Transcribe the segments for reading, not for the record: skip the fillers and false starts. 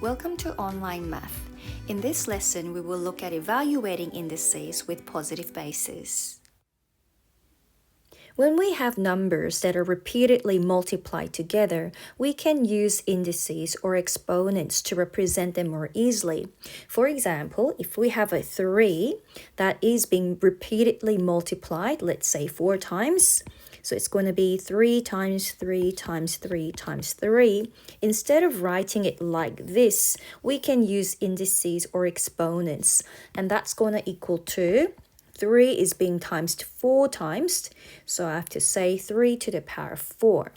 Welcome to Online Math. In this lesson, we will look at evaluating indices with positive bases. When we have numbers that are repeatedly multiplied together, we can use indices or exponents to represent them more easily. For example, if we have a 3 that is being repeatedly multiplied, let's say 4 times, so it's going to be 3 times 3 times 3 times 3. Instead of writing it like this, we can use indices or exponents, and that's going to equal to 3 is being times 4 times, so I have to say 3 to the power of 4.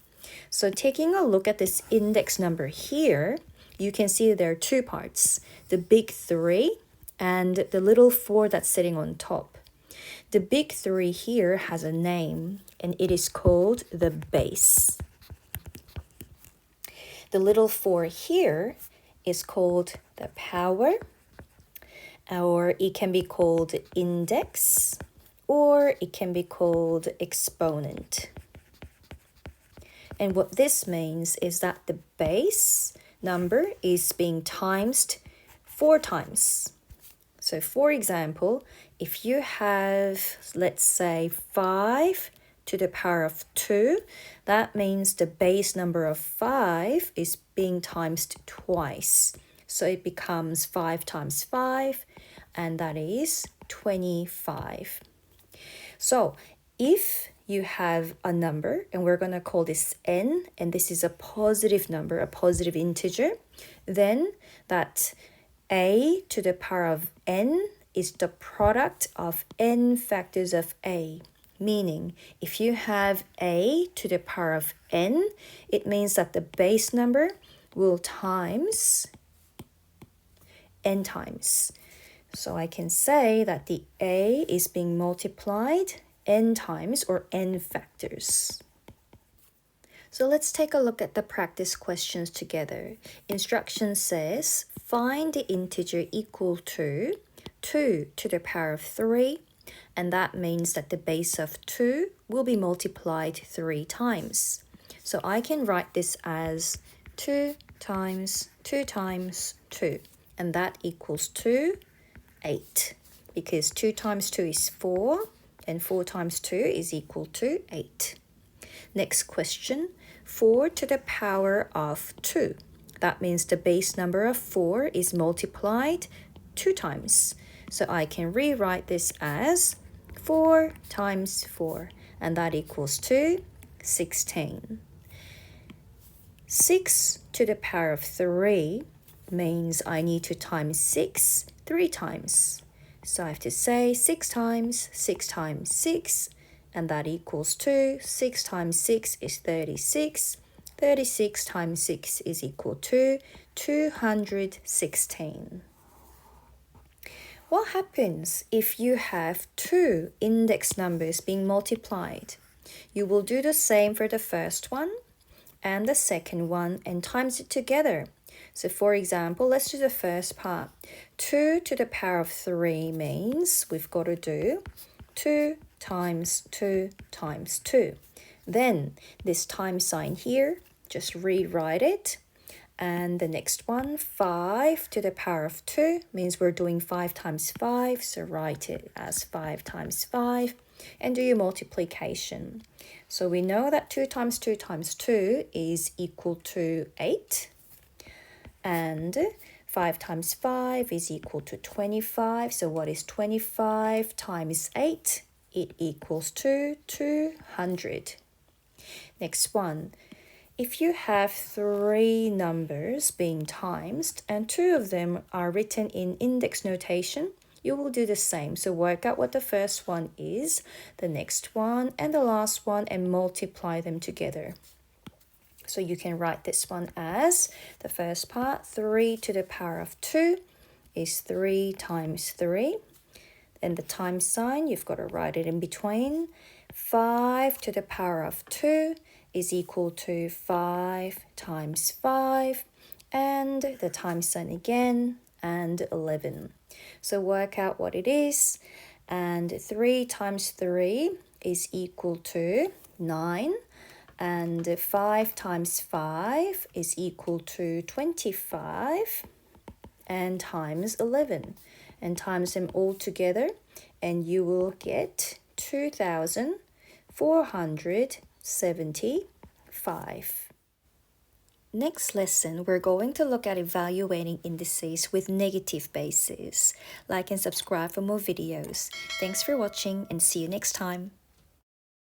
So taking a look at this index number here, you can see there are two parts, the big 3 and the little 4 that's sitting on top. The big 3 here has a name, and it is called the base. The little 4 here is called the power, or it can be called index, or it can be called exponent. And what this means is that the base number is being times 4 times. So for example, if you have, let's say, 5 to the power of 2, that means the base number of 5 is being times twice. So it becomes 5 times 5, and that is 25. So if you have a number, and we're going to call this n, and this is a positive number, a positive integer, then that a to the power of n is the product of n factors of a. Meaning, if you have a to the power of n, it means that the base number will times n times. So I can say that the a is being multiplied n times, or n factors. So let's take a look at the practice questions together. Instruction says, find the integer equal to 2 to the power of 3, and that means that the base of 2 will be multiplied 3 times. So I can write this as 2 times 2 times 2, and that equals to 8, because 2 times 2 is 4, and 4 times 2 is equal to 8. Next question, 4 to the power of 2. That means the base number of 4 is multiplied 2 times. So I can rewrite this as 4 times 4, and that equals to 16. 6 to the power of 3 means I need to times 6 3 times. So I have to say 6 times 6 times 6, and that equals to 6 times 6 is 36. 36 times 6 is equal to 216. What happens if you have two index numbers being multiplied? You will do the same for the first one and the second one and times it together. So for example, let's do the first part. 2 to the power of 3 means we've got to do 2 times 2 times 2. Then this times sign here, just rewrite it. And the next one, 5 to the power of 2, means we're doing 5 times 5, so write it as 5 times 5, and do your multiplication. So we know that 2 times 2 times 2 is equal to 8, and 5 times 5 is equal to 25, so what is 25 times 8? It equals to 200. Next one. If you have 3 numbers being times and 2 of them are written in index notation, you will do the same. So work out what the first one is, the next one, and the last one, and multiply them together. So you can write this one as the first part, 3 to the power of 2 is 3 times 3. And the times sign, you've got to write it in between. 5 to the power of 2 is equal to 5 times 5, and the times sign again, and 11. So work out what it is, and 3 times 3 is equal to 9, and 5 times 5 is equal to 25, and times 11 and times them all together, and you will get 2,475. Next lesson, we're going to look at evaluating indices with negative bases. Like and subscribe for more videos. Thanks for watching and see you next time.